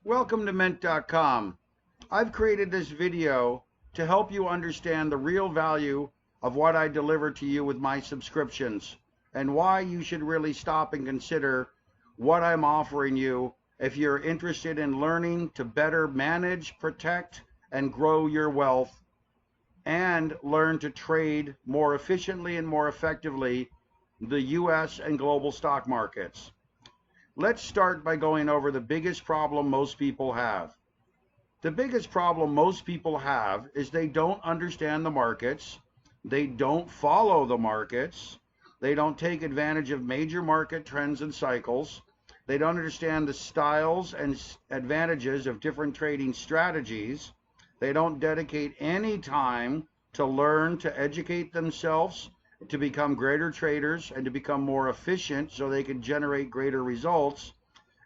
Welcome to Ment.com. I've created this video to help you understand the real value of what I deliver to you with my subscriptions and why you should really stop and consider what I'm offering you if you're interested in learning to better manage, protect, and grow your wealth and learn to trade more efficiently and more effectively the US and global stock markets. Let's start by going over the biggest problem most people have. The biggest problem most people have is they don't understand the markets, they don't follow the markets, they don't take advantage of major market trends and cycles, they don't understand the styles and advantages of different trading strategies, they don't dedicate any time to learn to educate themselves, to become greater traders and to become more efficient so they can generate greater results,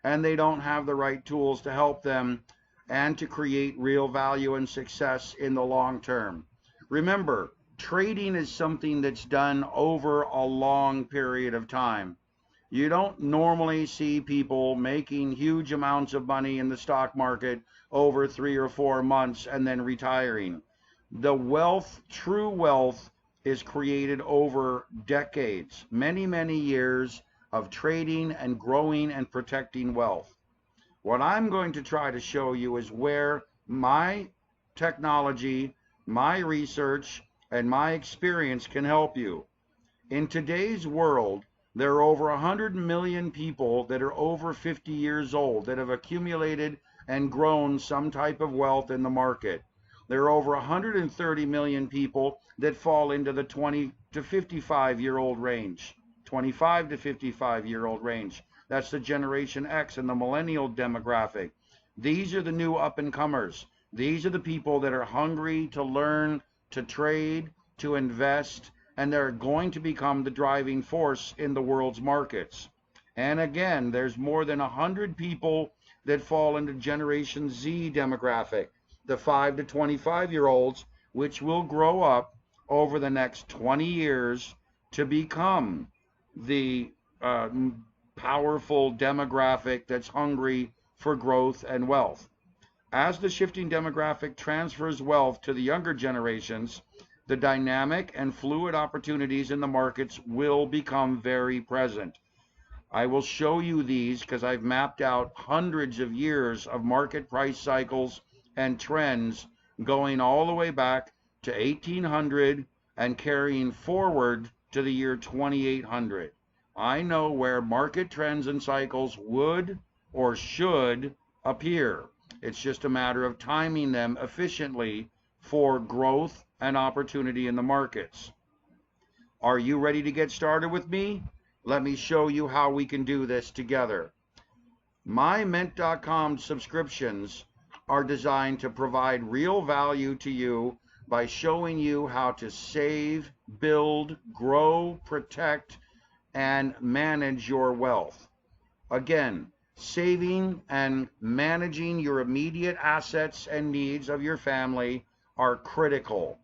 and they don't have the right tools to help them and to create real value and success in the long term. Remember, trading is something that's done over a long period of time. You don't normally see people making huge amounts of money in the stock market over 3 or 4 months and then retiring. The wealth, true wealth, is created over decades, many, many years of trading and growing and protecting wealth. What I'm going to try to show you is where my technology, my research, and my experience can help you. In today's world, there are over 100 million people that are over 50 years old that have accumulated and grown some type of wealth in the market. There are over 130 million people that fall into the 20 to 55-year-old range, 25 to 55-year-old range. That's the Generation X and the millennial demographic. These are the new up-and-comers. These are the people that are hungry to learn, to trade, to invest, and they're going to become the driving force in the world's markets. And again, there's more than 100 people that fall into Generation Z demographic, the 5 to 25-year-olds, which will grow up over the next 20 years to become the powerful demographic that's hungry for growth and wealth. As the shifting demographic transfers wealth to the younger generations, the dynamic and fluid opportunities in the markets will become very present. I will show you these because I've mapped out hundreds of years of market price cycles and trends going all the way back to 1800 and carrying forward to the year 2800. I know where market trends and cycles would or should appear. It's just a matter of timing them efficiently for growth and opportunity in the markets. Are you ready to get started with me? Let me show you how we can do this together. My Ment.com subscriptions are designed to provide real value to you by showing you how to save, build, grow, protect, and manage your wealth. Again, saving and managing your immediate assets and needs of your family are critical.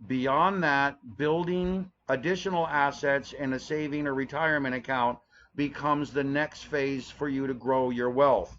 Beyond that, building additional assets in a saving or retirement account becomes the next phase for you to grow your wealth.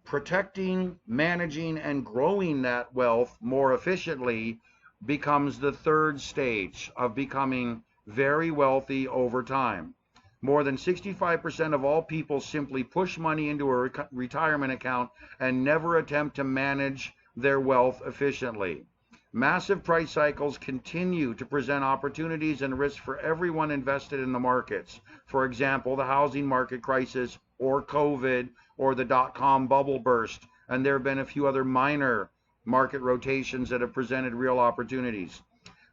Protecting, managing, and growing that wealth more efficiently becomes the third stage of becoming very wealthy over time. More than 65% of all people simply push money into a retirement account and never attempt to manage their wealth efficiently. Massive price cycles continue to present opportunities and risks for everyone invested in the markets. For example, the housing market crisis or COVID or the dot-com bubble burst, and there have been a few other minor market rotations that have presented real opportunities.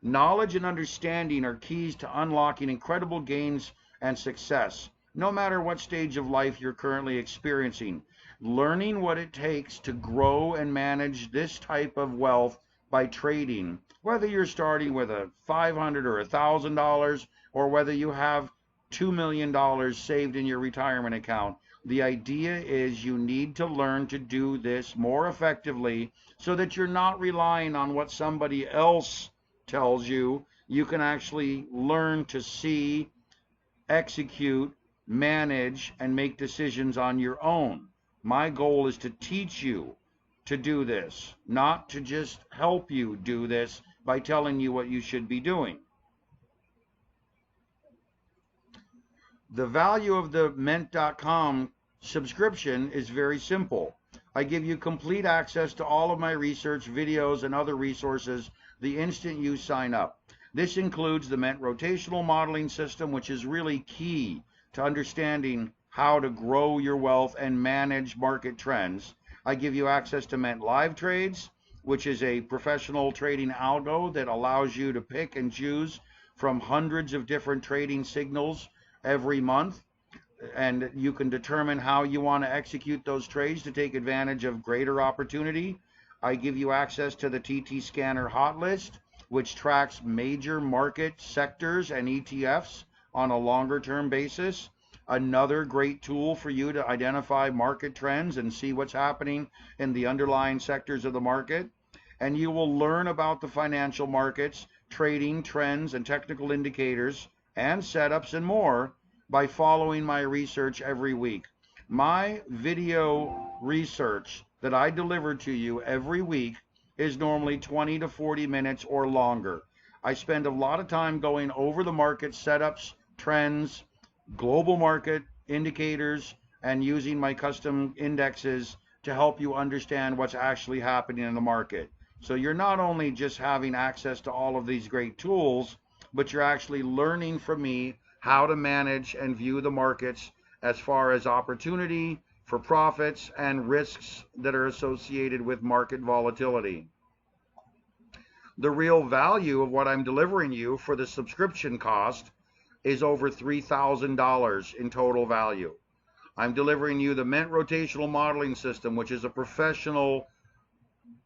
Knowledge and understanding are keys to unlocking incredible gains and success, no matter what stage of life you're currently experiencing. Learning what it takes to grow and manage this type of wealth by trading, whether you're starting with a $500 or $1,000, or whether you have $2 million saved in your retirement account, the idea is you need to learn to do this more effectively so that you're not relying on what somebody else tells you. You can actually learn to see, execute, manage, and make decisions on your own. My goal is to teach you to do this, not to just help you do this by telling you what you should be doing. The value of the Ment.com subscription is very simple. I give you complete access to all of my research, videos, and other resources the instant you sign up. This includes the Ment Rotational Modeling System, which is really key to understanding how to grow your wealth and manage market trends. I give you access to Ment Live Trades, which is a professional trading algo that allows you to pick and choose from hundreds of different trading signals every month, and you can determine how you want to execute those trades to take advantage of greater opportunity. I give you access to the TT Scanner Hot List, which tracks major market sectors and ETFs on a longer term basis. Another great tool for you to identify market trends and see what's happening in the underlying sectors of the market. And you will learn about the financial markets, trading trends and technical indicators and setups and more by following my research every week. My video research that I deliver to you every week is normally 20 to 40 minutes or longer. I spend a lot of time going over the market setups, trends, global market indicators, and using my custom indexes to help you understand what's actually happening in the market. So you're not only just having access to all of these great tools, but you're actually learning from me how to manage and view the markets as far as opportunity for profits and risks that are associated with market volatility. The real value of what I'm delivering you for the subscription cost is over $3,000 in total value. I'm delivering you the Ment Rotational Modeling System, which is a professional,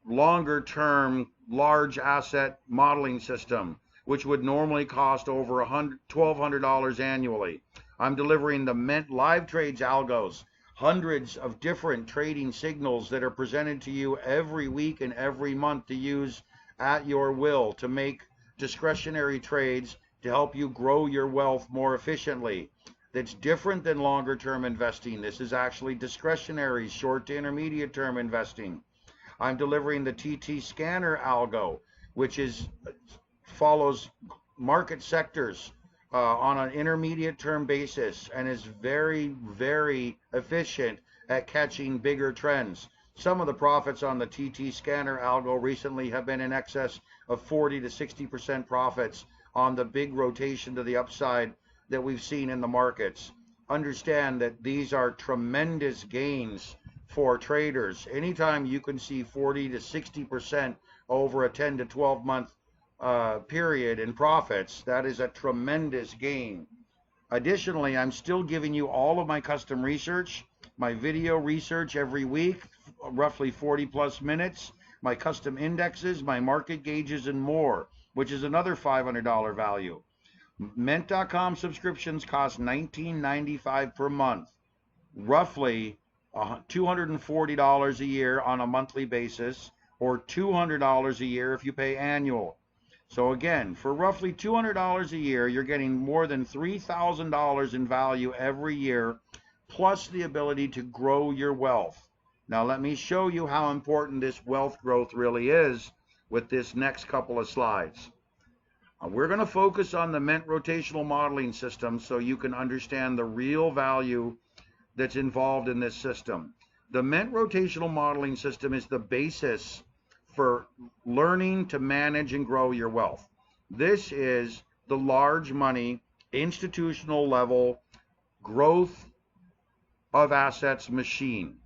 longer-term, large asset modeling system, which would normally cost over $1,200 annually. I'm delivering the Ment Live Trades algos, hundreds of different trading signals that are presented to you every week and every month to use at your will to make discretionary trades to help you grow your wealth more efficiently. That's different than longer term investing. This is actually discretionary, short to intermediate term investing. I'm delivering the TT Scanner algo, which follows market sectors on an intermediate term basis and is very, very efficient at catching bigger trends. Some of the profits on the TT Scanner algo recently have been in excess of 40 to 60% profits on the big rotation to the upside that we've seen in the markets. Understand that these are tremendous gains for traders. Anytime you can see 40 to 60% over a 10 to 12 month period in profits, that is a tremendous gain. Additionally, I'm still giving you all of my custom research, my video research every week, roughly 40 plus minutes, my custom indexes, my market gauges, and more, which is another $500 value. Ment.com subscriptions cost $19.95 per month, roughly $240 a year on a monthly basis, or $200 a year if you pay annual. So again, for roughly $200 a year, you're getting more than $3,000 in value every year, plus the ability to grow your wealth. Now let me show you how important this wealth growth really is with this next couple of slides. We're going to focus on the Ment Rotational Modeling System so you can understand the real value that's involved in this system. The Ment Rotational Modeling System is the basis for learning to manage and grow your wealth. This is the large money, institutional level growth of assets machine.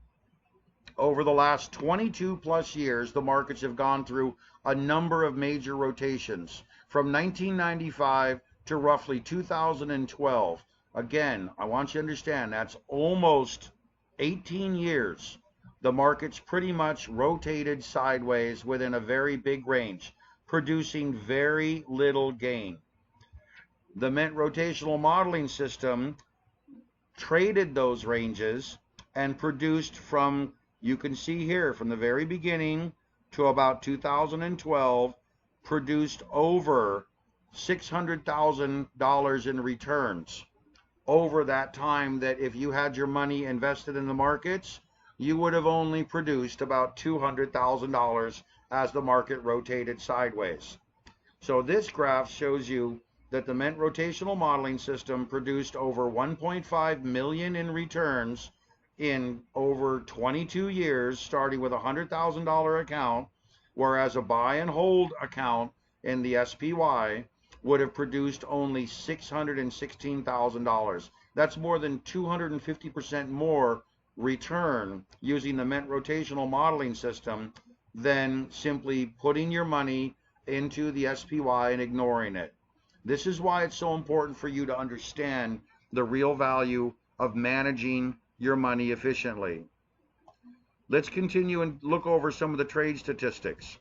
Over the last 22 plus years, the markets have gone through a number of major rotations from 1995 to roughly 2012. Again, I want you to understand that's almost 18 years. The market's pretty much rotated sideways within a very big range, producing very little gain. The Ment Rotational Modeling System traded those ranges and produced from, you can see here, from the very beginning to about 2012, produced over $600,000 in returns over that time. That if you had your money invested in the markets, you would have only produced about $200,000 as the market rotated sideways. So this graph shows you that the Ment rotational modeling system produced over 1.5 million in returns in over 22 years, starting with a $100,000 account, whereas a buy and hold account in the SPY would have produced only $616,000. That's more than 250% more return using the Ment rotational modeling system than simply putting your money into the SPY and ignoring it. This is why it's so important for you to understand the real value of managing your money efficiently. Let's continue and look over some of the trade statistics.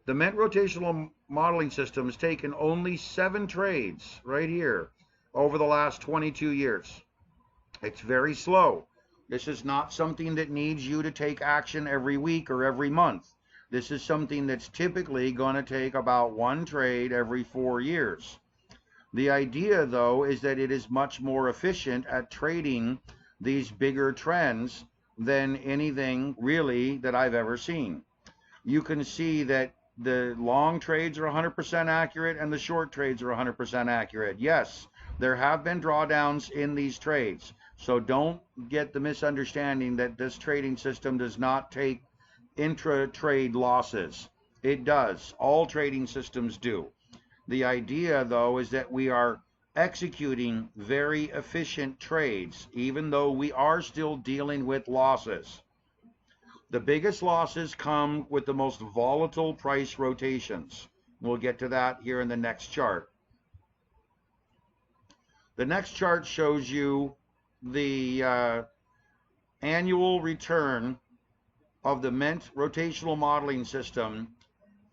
The Ment rotational modeling system has taken only 7 trades right here over the last 22 years. It's very slow. This is not something that needs you to take action every week or every month. This is something that's typically going to take about 1 trade every 4 years. The idea, though, is that it is much more efficient at trading these bigger trends than anything really that I've ever seen. You can see that the long trades are 100% accurate and the short trades are 100% accurate. Yes, there have been drawdowns in these trades. So don't get the misunderstanding that this trading system does not take intra-trade losses. It does. All trading systems do. The idea, though, is that we are executing very efficient trades, even though we are still dealing with losses. The biggest losses come with the most volatile price rotations. We'll get to that here in the next chart. The next chart shows you the annual return of the Ment rotational modeling system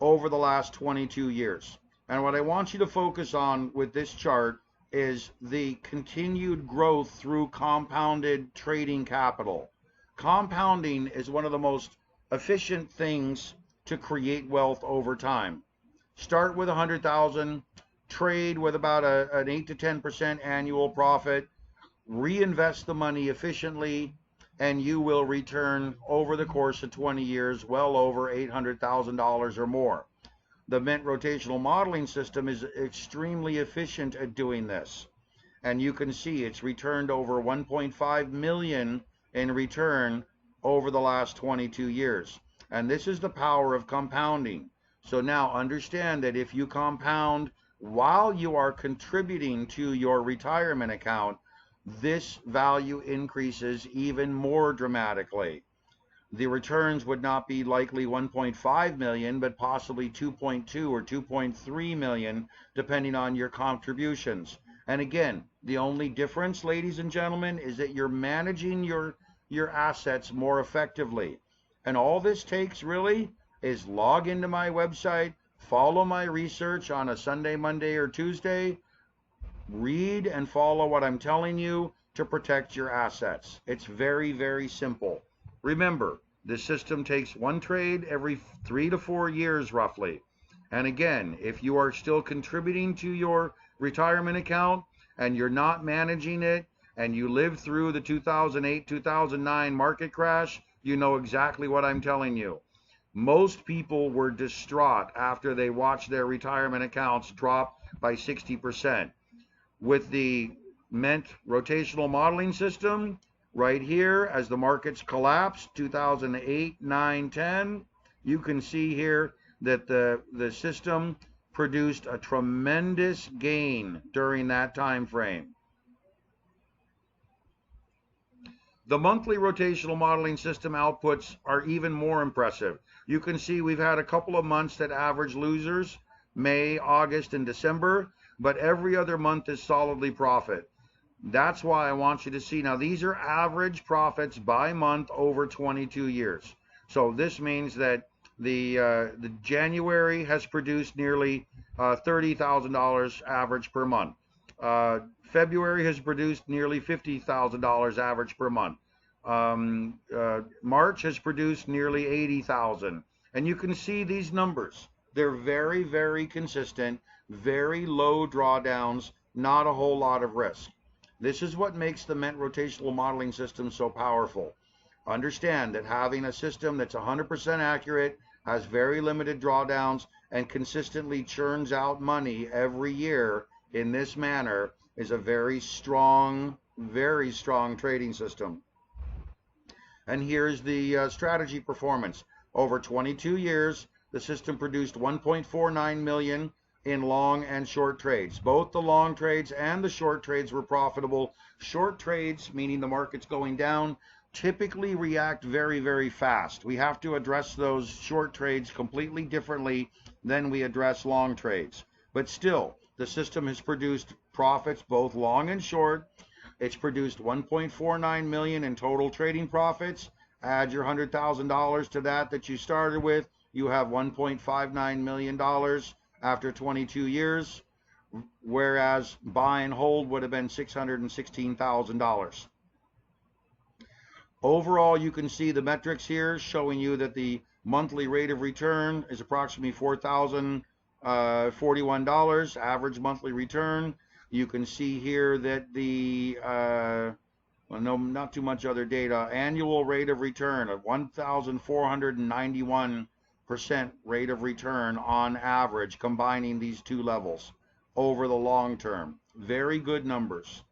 over the last 22 years. And what I want you to focus on with this chart is the continued growth through compounded trading capital. Compounding is one of the most efficient things to create wealth over time. Start with 100,000, trade with about an 8 to 10% annual profit, reinvest the money efficiently, and you will return over the course of 20 years well over $800,000 or more. The Ment rotational modeling system is extremely efficient at doing this. And you can see it's returned over 1.5 million in return over the last 22 years. And this is the power of compounding. So now understand that if you compound while you are contributing to your retirement account, this value increases even more dramatically. The returns would not be likely 1.5 million, but possibly 2.2 or 2.3 million, depending on your contributions. And again, the only difference, ladies and gentlemen, is that you're managing your assets more effectively. And all this takes really is log into my website, follow my research on a Sunday, Monday, or Tuesday, read and follow what I'm telling you to protect your assets. It's very, very simple. Remember, this system takes 1 trade every 3 to 4 years roughly. And again, if you are still contributing to your retirement account and you're not managing it and you lived through the 2008-2009 market crash, you know exactly what I'm telling you. Most people were distraught after they watched their retirement accounts drop by 60%. With the Ment rotational modeling system, right here, as the markets collapsed, 2008, 9, 10, you can see here that the system produced a tremendous gain during that time frame. The monthly rotational modeling system outputs are even more impressive. You can see we've had a couple of months that average losers, May, August, and December, but every other month is solidly profit. That's why I want you to see. Now, these are average profits by month over 22 years. So this means that the January has produced nearly $30,000 average per month. February has produced nearly $50,000 average per month. March has produced nearly $80,000. And you can see these numbers. They're very, very consistent, very low drawdowns, not a whole lot of risk. This is what makes the Ment rotational modeling system so powerful. Understand that having a system that's 100% accurate, has very limited drawdowns, and consistently churns out money every year in this manner is a very strong trading system. And here's the strategy performance. Over 22 years, the system produced 1.49 million in long and short trades. Both the long trades and the short trades were profitable. Short trades, meaning the market's going down, typically react very fast. We have to address those short trades completely differently than we address long trades. But still, the system has produced profits both long and short. It's produced 1.49 million in total trading profits. Add your $100,000 to that you started with, you have $1.59 million after 22 years, whereas buy and hold would have been $616,000. Overall, you can see the metrics here showing you that the monthly rate of return is approximately $4,041 average monthly return. You can see here that the well, no, not too much other data. Annual rate of return of 1,491% rate of return on average, combining these two levels over the long term. Very good numbers.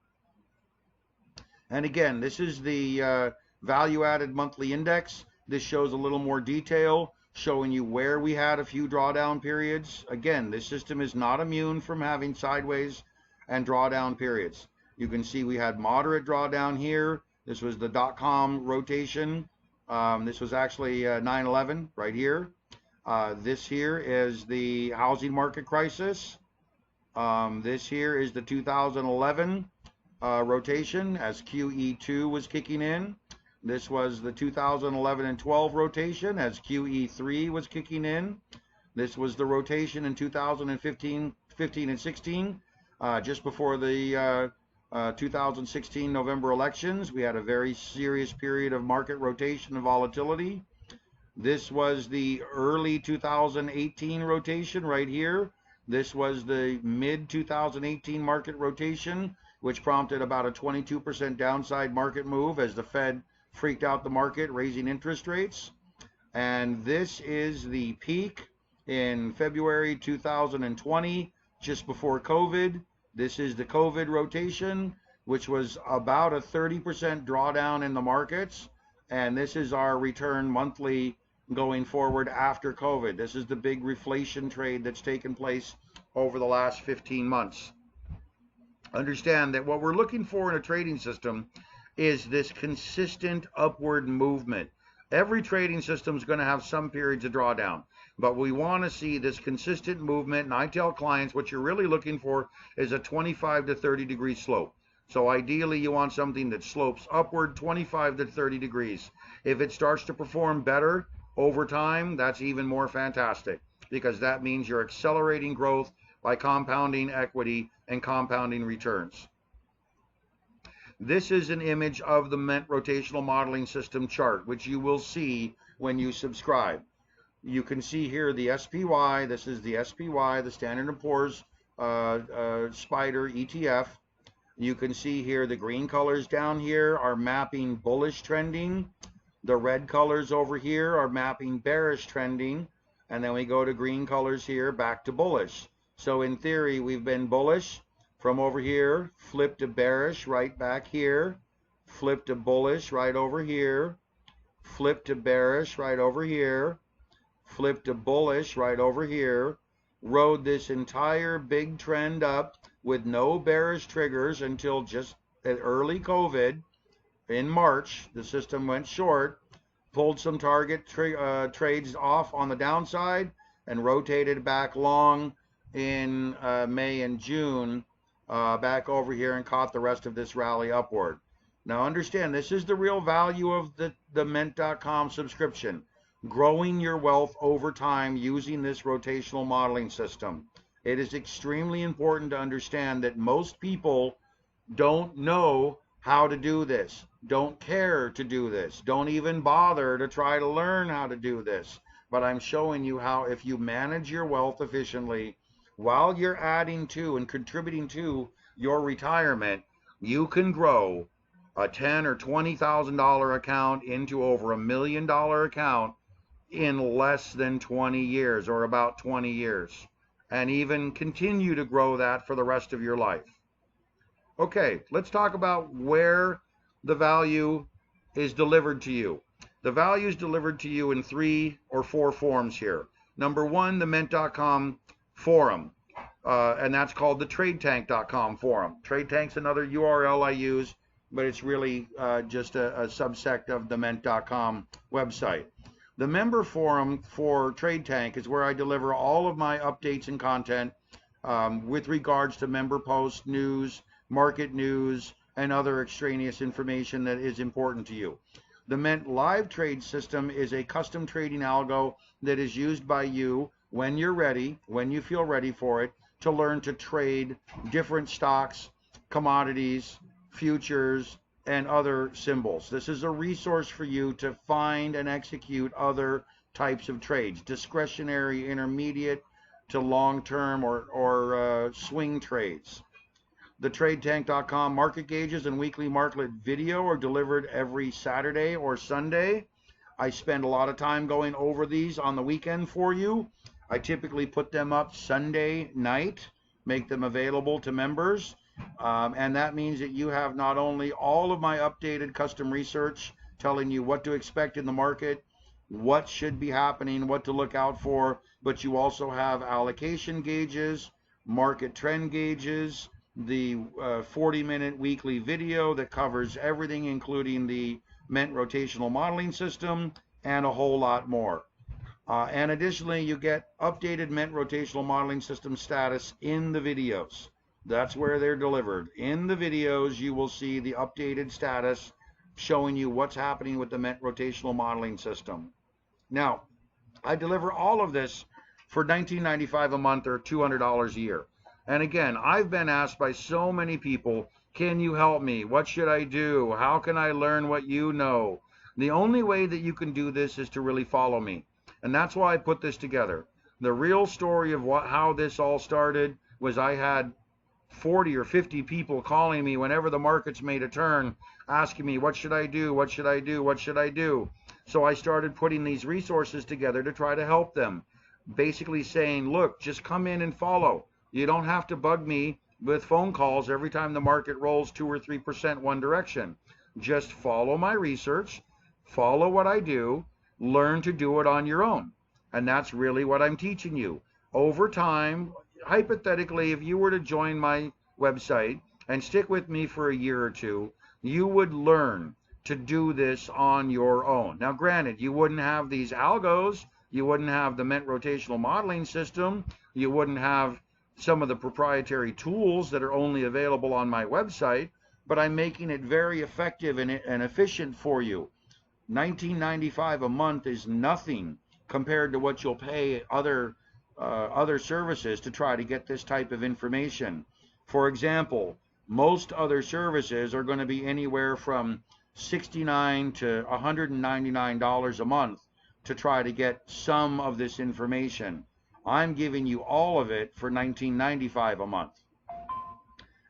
And again, this is the value added monthly index. This shows a little more detail, showing you where we had a few drawdown periods. Again, this system is not immune from having sideways and drawdown periods. You can see we had moderate drawdown here. This was the .com rotation. This was actually 9/11 right here. This here is the housing market crisis. This here is the 2011 rotation as QE2 was kicking in. This was the 2011 and 12 rotation as QE3 was kicking in. This was the rotation in 2015 and 16. Just before the 2016 November elections, we had a very serious period of market rotation and volatility. This was the early 2018 rotation right here. This was the mid 2018 market rotation, which prompted about a 22% downside market move as the Fed freaked out the market, raising interest rates. And this is the peak in February 2020, just before COVID. This is the COVID rotation, which was about a 30% drawdown in the markets. And this is our return monthly going forward after COVID. This is the big reflation trade that's taken place over the last 15 months. Understand that what we're looking for in a trading system is this consistent upward movement. Every trading system is going to have some periods of drawdown, but we want to see this consistent movement. And I tell clients what you're really looking for is a 25 to 30 degree slope. So ideally you want something that slopes upward 25 to 30 degrees. If it starts to perform better over time, that's even more fantastic, because that means you're accelerating growth by compounding equity and compounding returns. This is an image of the Ment rotational modeling system chart, which you will see when you subscribe. You can see here the SPY. This is the SPY, the Standard & Poor's Spider ETF. You can see here the green colors down here are mapping bullish trending. The red colors over here are mapping bearish trending. And then we go to green colors here, back to bullish. So in theory, we've been bullish from over here, flip to bearish right back here, flip to bullish right over here, flip to bearish right over here, flip to bullish right over here, rode this entire big trend up with no bearish triggers until just at early COVID. In March, the system went short, pulled some target trades off on the downside, and rotated back long in May and June. Back over here and caught the rest of this rally upward. Now understand, this is the real value of the Ment.com subscription. Growing your wealth over time using this rotational modeling system. It is extremely important to understand that most people don't know how to do this, don't care to do this, don't even bother to try to learn how to do this. But I'm showing you how, if you manage your wealth efficiently, while you're adding to and contributing to your retirement, you can grow a $10,000 or $20,000 account into over $1 million account in less than 20 years, or about 20 years, and even continue to grow that for the rest of your life. Okay, let's talk about where the value is delivered to you. The value is delivered to you in 3 or 4 forms here. Number one, the Ment.com forum, and that's called the TradeTank.com forum. TradeTank's another URL I use, but it's really just a subsect of the Ment.com website. The member forum for TradeTank is where I deliver all of my updates and content with regards to member posts, news, market news, and other extraneous information that is important to you. The Ment Live Trade System is a custom trading algo that is used by you when you're ready, when you feel ready for it, to learn to trade different stocks, commodities, futures, and other symbols. This is a resource for you to find and execute other types of trades, discretionary, intermediate to long-term or swing trades. The TradeTank.com market gauges and weekly market video are delivered every Saturday or Sunday. I spend a lot of time going over these on the weekend for you. I typically put them up Sunday night, make them available to members. And that means that you have not only all of my updated custom research telling you what to expect in the market, what should be happening, what to look out for, but you also have allocation gauges, market trend gauges, the 40-minute weekly video that covers everything, including the Ment rotational modeling system, and a whole lot more. And additionally, you get updated Ment rotational modeling system status in the videos. That's where they're delivered. In the videos, you will see the updated status showing you what's happening with the Ment rotational modeling system. Now, I deliver all of this for $19.95 a month or $200 a year. And again, I've been asked by so many people, can you help me? What should I do? How can I learn what you know? The only way that you can do this is to really follow me. And that's why I put this together. The real story of how this all started was I had 40 or 50 people calling me whenever the markets made a turn, asking me, what should I do? What should I do? What should I do? So I started putting these resources together to try to help them. Basically saying, look, just come in and follow. You don't have to bug me with phone calls every time the market rolls 2 or 3% one direction. Just follow my research, follow what I do, learn to do it on your own. And that's really what I'm teaching you. Over time, hypothetically, if you were to join my website and stick with me for a year or two, you would learn to do this on your own. Now, granted, you wouldn't have these algos, you wouldn't have the Ment rotational modeling system, you wouldn't have some of the proprietary tools that are only available on my website, but I'm making it very effective and efficient for you. $19.95 a month is nothing compared to what you'll pay other services to try to get this type of information. For example, most other services are going to be anywhere from $69 to $199 a month to try to get some of this information. I'm giving you all of it for $19.95 a month.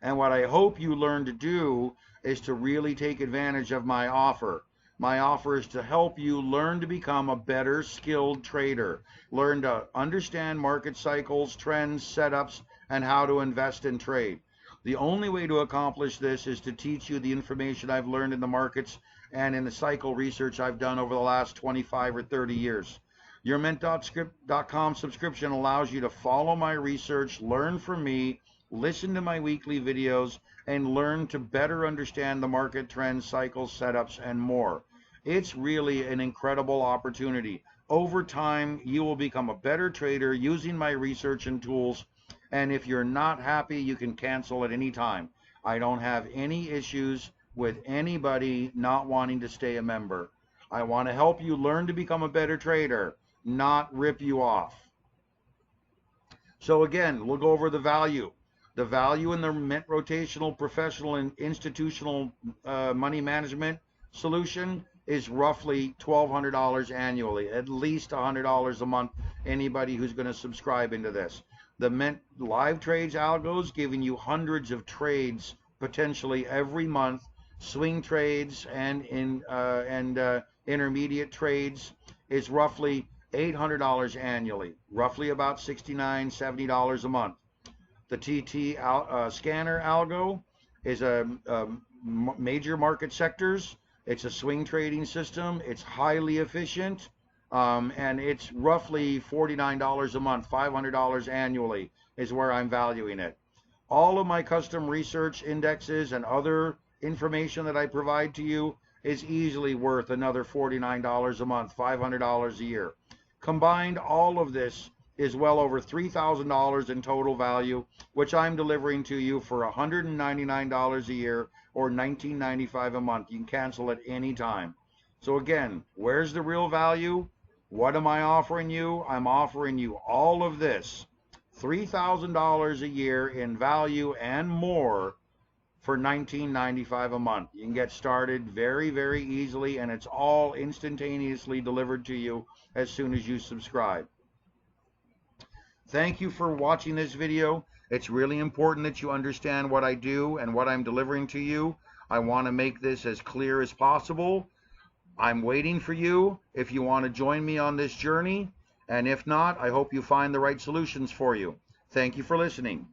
And what I hope you learn to do is to really take advantage of my offer. My offer is to help you learn to become a better skilled trader. Learn to understand market cycles, trends, setups, and how to invest and trade. The only way to accomplish this is to teach you the information I've learned in the markets and in the cycle research I've done over the last 25 or 30 years. Your Ment.com subscription allows you to follow my research, learn from me, listen to my weekly videos, and learn to better understand the market trends, cycles, setups, and more. It's really an incredible opportunity. Over time, you will become a better trader using my research and tools, and if you're not happy, you can cancel at any time. I don't have any issues with anybody not wanting to stay a member. I want to help you learn to become a better trader, not rip you off. So again, we'll go over the value. The value in the Ment rotational professional and institutional money management solution is roughly $1,200 annually, at least $100 a month, anybody who's going to subscribe into this. The Ment live trades algos giving you hundreds of trades potentially every month swing trades and intermediate trades is roughly $800 annually, roughly about $69, $70 a month. The TT scanner algo is a major market sectors. It's a swing trading system. It's highly efficient, and it's roughly $49 a month, $500 annually is where I'm valuing it. All of my custom research indexes and other information that I provide to you is easily worth another $49 a month, $500 a year. Combined, all of this is well over $3,000 in total value, which I'm delivering to you for $199 a year or $19.95 a month. You can cancel at any time. So again, where's the real value? What am I offering you? I'm offering you all of this, $3,000 a year in value and more for $19.95 a month. You can get started very, very easily, and it's all instantaneously delivered to you as soon as you subscribe. Thank you for watching this video. It's really important that you understand what I do and what I'm delivering to you. I want to make this as clear as possible. I'm waiting for you if you want to join me on this journey. And if not, I hope you find the right solutions for you. Thank you for listening.